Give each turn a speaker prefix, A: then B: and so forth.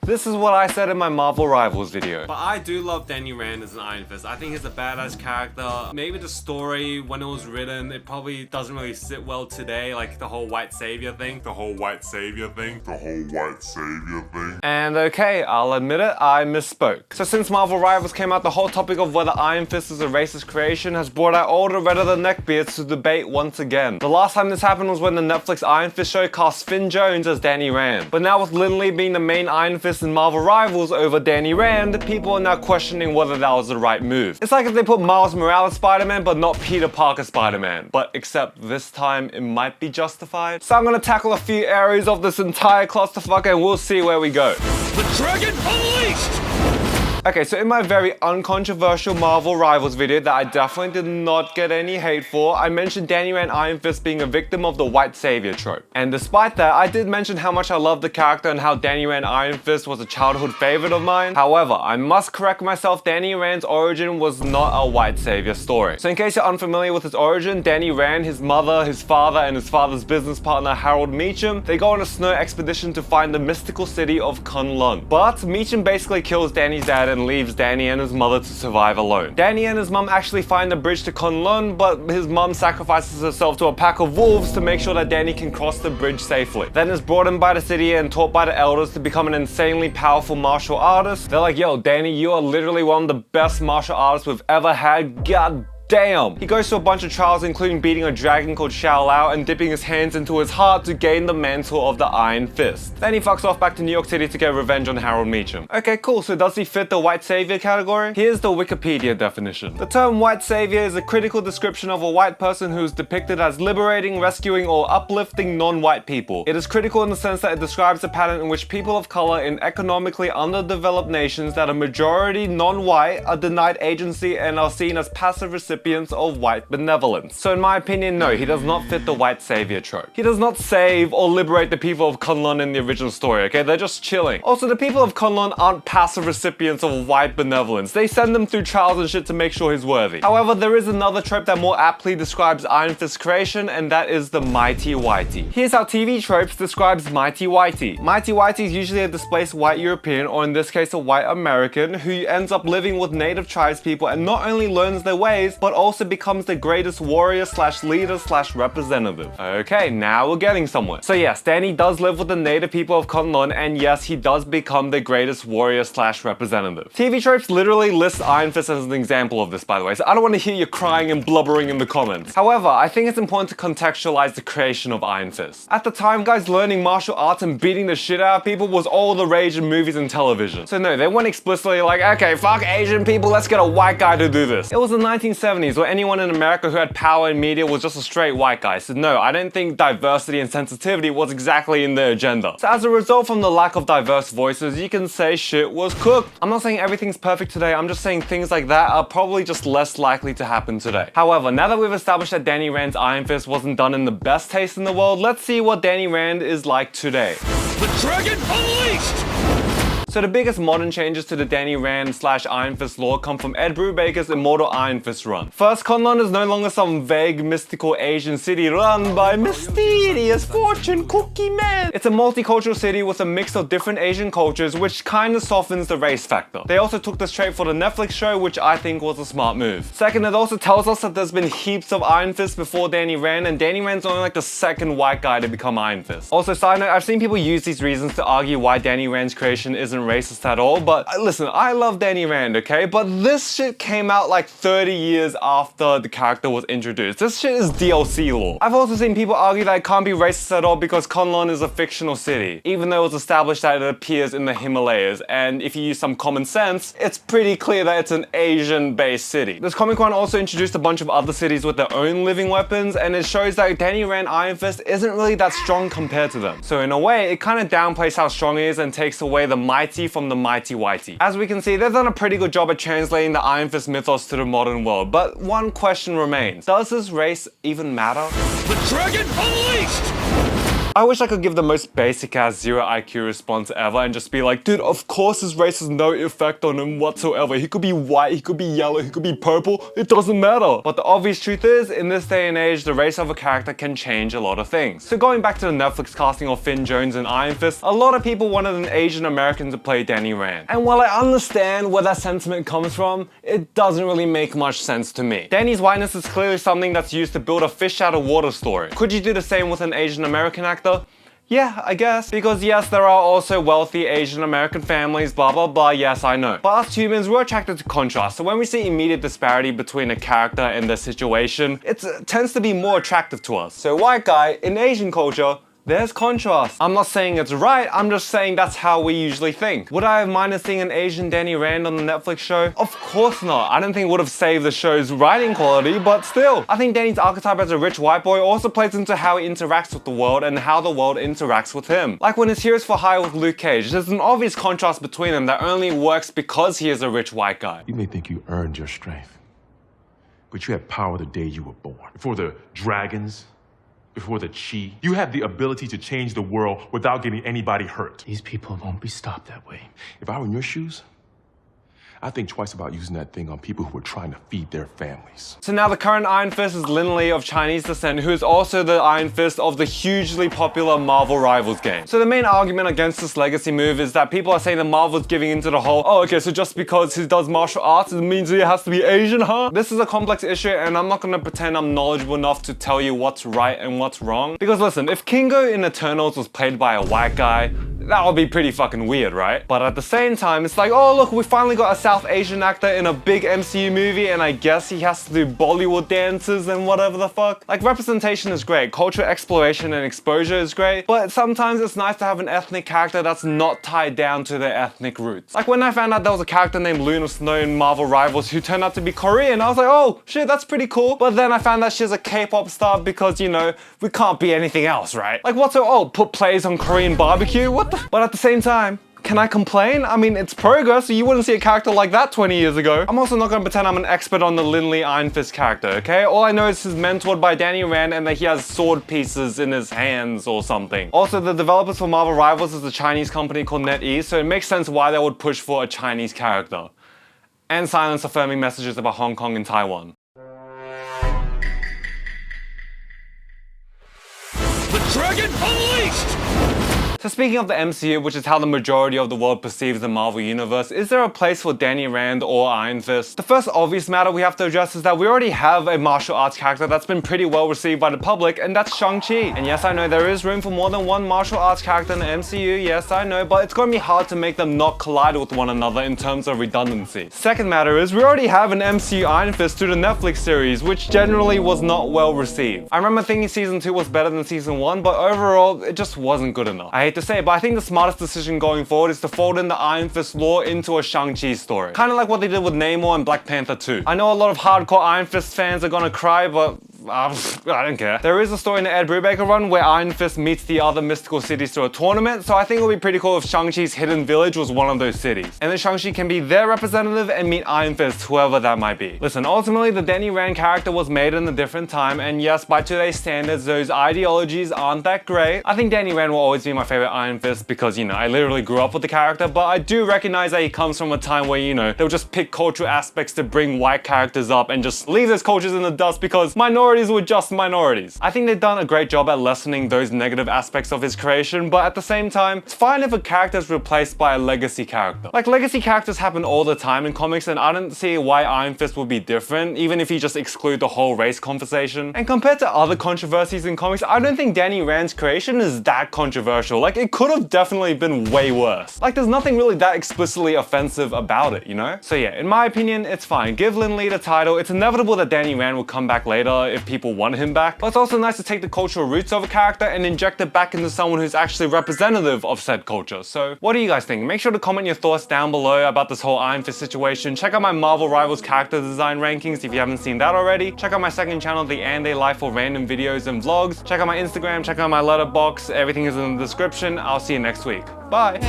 A: This is what I said in my Marvel Rivals video.
B: But I do love Danny Rand as an Iron Fist. I think he's a badass character. Maybe the story, when it was written, it probably doesn't really sit well today, like the whole white savior thing.
A: And okay, I'll admit it, I misspoke. So since Marvel Rivals came out, the whole topic of whether Iron Fist is a racist creation has brought out all the red of the neckbeards to debate once again. The last time this happened was when the Netflix Iron Fist show cast Finn Jones as Danny Rand. But now with Lin Lie being the main Iron Fist in Marvel Rivals over Danny Rand, people are now questioning whether that was the right move. It's like if they put Miles Morales Spider-Man but not Peter Parker Spider-Man. But except this time it might be justified. So I'm gonna tackle a few areas of this entire clusterfuck and we'll see where we go.
C: The Dragon Unleashed!
A: Okay, so in my very uncontroversial Marvel Rivals video that I definitely did not get any hate for, I mentioned Danny Rand Iron Fist being a victim of the white savior trope. And despite that, I did mention how much I love the character and how Danny Rand Iron Fist was a childhood favorite of mine. However, I must correct myself, Danny Rand's origin was not a white savior story. So in case you're unfamiliar with his origin, Danny Rand, his mother, his father, and his father's business partner Harold Meacham, they go on a snow expedition to find the mystical city of Kunlun. But Meacham basically kills Danny's dad and leaves Danny and his mother to survive alone. Danny and his mum actually find a bridge to Kunlun, but his mum sacrifices herself to a pack of wolves to make sure that Danny can cross the bridge safely. Then is brought in by the city and taught by the elders to become an insanely powerful martial artist. They're like, yo, Danny, you are literally one of the best martial artists we've ever had. God damn. He goes through a bunch of trials, including beating a dragon called Xiao Lao and dipping his hands into his heart to gain the mantle of the Iron Fist. Then he fucks off back to New York City to get revenge on Harold Meacham. Okay, cool, so does he fit the white savior category? Here's the Wikipedia definition. The term white savior is a critical description of a white person who is depicted as liberating, rescuing, or uplifting non-white people. It is critical in the sense that it describes a pattern in which people of color in economically underdeveloped nations that are majority non-white are denied agency and are seen as passive recipients of white benevolence. So in my opinion, no, he does not fit the white savior trope. He does not save or liberate the people of Kunlun in the original story, okay? They're just chilling. Also, the people of Kunlun aren't passive recipients of white benevolence. They send them through trials and shit to make sure he's worthy. However, there is another trope that more aptly describes Iron Fist's creation, and that is the mighty whitey. Here's how TV tropes describes mighty whitey. Mighty whitey is usually a displaced white European, or in this case a white American, who ends up living with native tribes people and not only learns their ways, but also becomes the greatest warrior slash leader slash representative. Okay, now we're getting somewhere. So yes, Danny does live with the native people of Kunlun, and yes, he does become the greatest warrior slash representative. TV tropes literally list Iron Fist as an example of this, by the way, so I don't want to hear you crying and blubbering in the comments. However, I think it's important to contextualize the creation of Iron Fist. At the time, guys, learning martial arts and beating the shit out of people was all the rage in movies and television. So no, they weren't explicitly like, okay, fuck Asian people, let's get a white guy to do this. It was the 1970s where anyone in America who had power in media was just a straight white guy. So no, I don't think diversity and sensitivity was exactly in their agenda. So as a result, from the lack of diverse voices, you can say shit was cooked. I'm not saying everything's perfect today, I'm just saying things like that are probably just less likely to happen today. However, now that we've established that Danny Rand's Iron Fist wasn't done in the best taste in the world, let's see what Danny Rand is like today.
C: The Dragon Unleashed!
A: So the biggest modern changes to the Danny Rand slash Iron Fist lore come from Ed Brubaker's Immortal Iron Fist run. First, Kunlun is no longer some vague mystical Asian city run by mysterious fortune cookie man. It's a multicultural city with a mix of different Asian cultures, which kinda softens the race factor. They also took this trait for the Netflix show, which I think was a smart move. Second, it also tells us that there's been heaps of Iron Fists before Danny Rand, and Danny Rand's only like the second white guy to become Iron Fist. Also, side note, I've seen people use these reasons to argue why Danny Rand's creation isn't racist at all, but listen, I love Danny Rand, okay? But this shit came out like 30 years after the character was introduced. This shit is DLC lore. I've also seen people argue that it can't be racist at all because Kunlun is a fictional city, even though it was established that it appears in the Himalayas, and if you use some common sense, it's pretty clear that it's an Asian-based city. This Comic Con also introduced a bunch of other cities with their own living weapons, and it shows that Danny Rand Iron Fist isn't really that strong compared to them. So in a way, it kind of downplays how strong he is and takes away the mighty from the mighty whitey. As we can see, they've done a pretty good job at translating the Iron Fist mythos to the modern world, but one question remains. Does his race even matter?
C: The Dragon Unleashed!
A: I wish I could give the most basic ass 0 IQ response ever and just be like, dude, of course his race has no effect on him whatsoever. He could be white, he could be yellow, he could be purple, it doesn't matter. But the obvious truth is, in this day and age, the race of a character can change a lot of things. So going back to the Netflix casting of Finn Jones and Iron Fist, a lot of people wanted an Asian American to play Danny Rand. And while I understand where that sentiment comes from, it doesn't really make much sense to me. Danny's whiteness is clearly something that's used to build a fish out of water story. Could you do the same with an Asian American actor? Yeah, I guess. Because yes, there are also wealthy Asian American families, blah blah blah, yes I know. But us humans, we're attracted to contrast, so when we see immediate disparity between a character and their situation, it tends to be more attractive to us. So white guy, in Asian culture, there's contrast. I'm not saying it's right, I'm just saying that's how we usually think. Would I have minded seeing an Asian Danny Rand on the Netflix show? Of course not. I don't think it would have saved the show's writing quality, but still. I think Danny's archetype as a rich white boy also plays into how he interacts with the world and how the world interacts with him. Like when his Heroes for Hire with Luke Cage, there's an obvious contrast between them that only works because he is a rich white guy.
D: You may think you earned your strength, but you had power the day you were born. Before the dragons, before the chi, you had the ability to change the world without getting anybody hurt.
E: These people won't be stopped that way.
D: If I were in your shoes, I think twice about using that thing on people who are trying to feed their families.
A: So now the current Iron Fist is Lin Lie of Chinese descent, who is also the Iron Fist of the hugely popular Marvel Rivals game. So the main argument against this legacy move is that people are saying that Marvel's giving into the whole, oh okay, so just because he does martial arts, it means he has to be Asian, huh? This is a complex issue and I'm not gonna pretend I'm knowledgeable enough to tell you what's right and what's wrong. Because listen, if Kingo in Eternals was played by a white guy, that would be pretty fucking weird, right? But at the same time, it's like, oh look, we finally got a South Asian actor in a big MCU movie and I guess he has to do Bollywood dances and whatever the fuck. Like, representation is great, cultural exploration and exposure is great, but sometimes it's nice to have an ethnic character that's not tied down to their ethnic roots. Like when I found out there was a character named Luna Snow in Marvel Rivals who turned out to be Korean, I was like, oh shit, that's pretty cool. But then I found out she's a K-pop star because, you know, we can't be anything else, right? Like what's so, oh, put plays on Korean barbecue? What the? But at the same time, can I complain? I mean, it's progress, so you wouldn't see a character like that 20 years ago. I'm also not gonna pretend I'm an expert on the Lin Lie Iron Fist character, okay? All I know is he's mentored by Danny Rand and that he has sword pieces in his hands or something. Also, the developers for Marvel Rivals is a Chinese company called NetEase, so it makes sense why they would push for a Chinese character. And silence affirming messages about Hong Kong and Taiwan.
C: The Dragon Unleashed!
A: So speaking of the MCU, which is how the majority of the world perceives the Marvel Universe, is there a place for Danny Rand or Iron Fist? The first obvious matter we have to address is that we already have a martial arts character that's been pretty well received by the public, and that's Shang-Chi. And yes, I know there is room for more than one martial arts character in the MCU, yes I know, but it's gonna be hard to make them not collide with one another in terms of redundancy. Second matter is we already have an MCU Iron Fist through the Netflix series, which generally was not well received. I remember thinking season 2 was better than season 1, but overall, it just wasn't good enough. I hate to say it, but I think the smartest decision going forward is to fold in the Iron Fist lore into a Shang-Chi story. Kind of like what they did with Namor and Black Panther 2. I know a lot of hardcore Iron Fist fans are gonna cry, but I don't care. There is a story in the Ed Brubaker run where Iron Fist meets the other mystical cities through a tournament, so I think it would be pretty cool if Shang-Chi's hidden village was one of those cities. And then Shang-Chi can be their representative and meet Iron Fist, whoever that might be. Listen, ultimately the Danny Rand character was made in a different time, and yes, by today's standards, those ideologies aren't that great. I think Danny Rand will always be my favorite Iron Fist because, you know, I literally grew up with the character, but I do recognize that he comes from a time where, you know, they'll just pick cultural aspects to bring white characters up and just leave those cultures in the dust because minorities were just minorities. I think they've done a great job at lessening those negative aspects of his creation, but at the same time, it's fine if a character is replaced by a legacy character. Like, legacy characters happen all the time in comics, and I don't see why Iron Fist would be different, even if you just exclude the whole race conversation. And compared to other controversies in comics, I don't think Danny Rand's creation is that controversial. Like, it could have definitely been way worse. Like, there's nothing really that explicitly offensive about it, you know? So yeah, in my opinion, it's fine. Give Lin Lie the title. It's inevitable that Danny Rand will come back later if people want him back. But it's also nice to take the cultural roots of a character and inject it back into someone who's actually representative of said culture. So what do you guys think? Make sure to comment your thoughts down below about this whole Iron Fist situation. Check out my Marvel Rivals character design rankings if you haven't seen that already. Check out my second channel, The And They Life, for random videos and vlogs. Check out my Instagram, check out my letterbox. Everything is in the description. I'll see you next week. Bye!